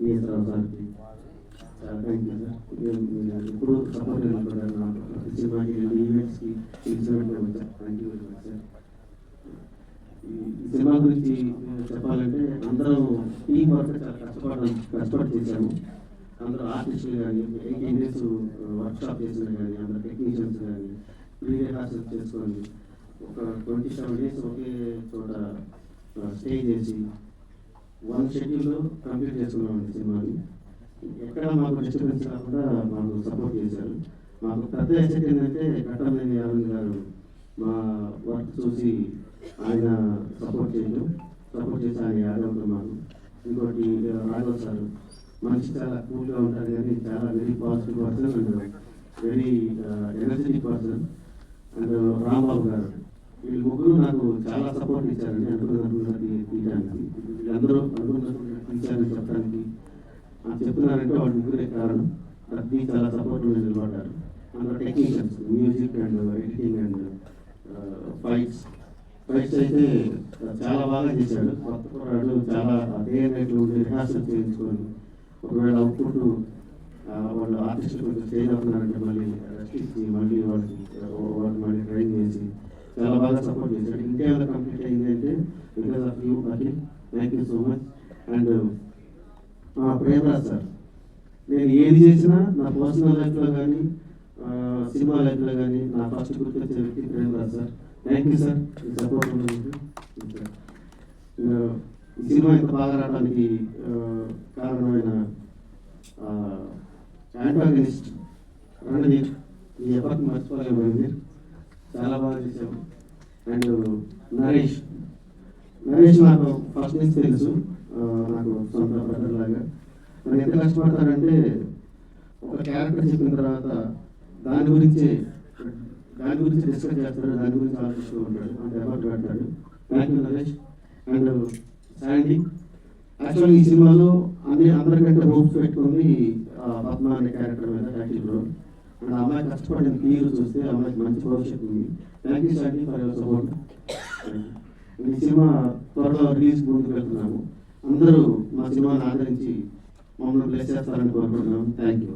TS రావు సార్కి చాలా thank you sir. ఎప్పుడు సపోర్ట్ అనుకుంటారు నాకు ప్రతి సినిమాకి ఈవెంట్స్కి పిలిచినట్టు వచ్చారు. Thank you very much sir. ఈ సినిమా గురించి చెప్పాలంటే అందరం టీం వర్క్ చాలా కష్టపడి చేశాము. అందరూ ఆర్టిస్టులు కానీ 18 days వర్క్షాప్ చేసిన కానీ అందరు టెక్నీషియన్స్ కానీ ప్రీ రిహార్సల్ చేసుకొని ఒక 27 days ఒకే చోట స్టే చేసి 1 schedule కంప్లీట్ చేసుకున్నామండి సినిమాని. ఎక్కడ మాకు డిస్టర్బెన్స్ కాకుండా మాకు సపోర్ట్ చేశారు. మాకు పెద్ద ఎసెట్ ఏంటంటే ఘట్టమనేని అరవింద్ గారు మా వర్క్ చూసి ఆయన సపోర్ట్ చేసి ఆయన యాడ్ అవుతున్నాను. ఇంకోటి రాఘవ్ సార్ మనిషి చాలా కూల్గా ఉంటారు కానీ చాలా very positive person and very energetic person. And Rambabu గారు వీళ్ళు ముగ్గురు నాకు చాలా సపోర్ట్ ఇచ్చారండి. అనుకున్నది తీయడానికి వీళ్ళందరూ అనుకున్నట్టు తీశారని చెప్పడానికి చెప్తున్నారంటే వాళ్ళు ముగ్గురే కారణం. ప్రతి చాలా సపోర్ట్ నిలబడ్డారు. అందులో technicians music and editing and fights అయితే చాలా బాగా చేశాడు. కొత్త కుర్రాడు చాలా డే నైట్ రిహార్సల్ చేయించుకొని ఒకవేళ అవుట్పుట్ వాళ్ళు ఆర్టిస్టులు కొంచెం స్టేజ్ అవుతున్నారంటే మళ్ళీ రెస్ట్ ఇచ్చి మళ్ళీ వాళ్ళకి మళ్ళీ ట్రైన్ చేసి చాలా బాగా సపోర్ట్ చేశాడు. ఇంకేమైనా కంప్లీట్ అయింది అంటే because of you Akhil. Thank you so much. And Premraj sir, నేను ఏది చేసినా నా పర్సనల్ లైఫ్లో కానీ సినిమా లైఫ్లో కానీ నా ఫస్ట్ గుర్తొచ్చే వ్యక్తి Premraj sir. Thank you sir. ఈ సపోర్ట్ ఈ సినిమా ఇంత బాగా రావడానికి కారణమైన యాంటాగనిస్ట్ రణధీర్, ఈ ఎప్పటికి మర్చిపోలేమైంది, చాలా బాగా చేశాము. అండ్ నరేష్ నాకు ఫస్ట్ నుంచి తెలుసు, నాకు సొంత బ్రదర్ లాగా. మనం ఎంత కష్టపడతారంటే ఒక క్యారెక్టర్ చెప్పిన తర్వాత దాని గురించి డిస్కస్ చేస్తాడు, దాని గురించి ఆలోచిస్తూ ఉంటాడు, అంత ఎఫర్ట్ పెడతాడు. Thank you Naresh. And Sandy, యాక్చువల్గా ఈ సినిమాలో అందరికంటే హోప్స్ పెట్టుకుంది పద్మ అనే క్యారెక్టర్ మీద యాక్టివ్ రోల్. అండ్ అమ్మాయి కష్టపడిన తీరు చూస్తే అమ్మాయికి మంచి భవిష్యత్తు ఉంది. Thank you Sandy for your support. ఈ సినిమా త్వరలో రిలీజ్ ముందుకు వెళ్తున్నాము. అందరూ మా సినిమాని ఆదరించి మమ్మల్ని బ్లెస్ చేస్తారని కోరుకుంటున్నాము. Thank you.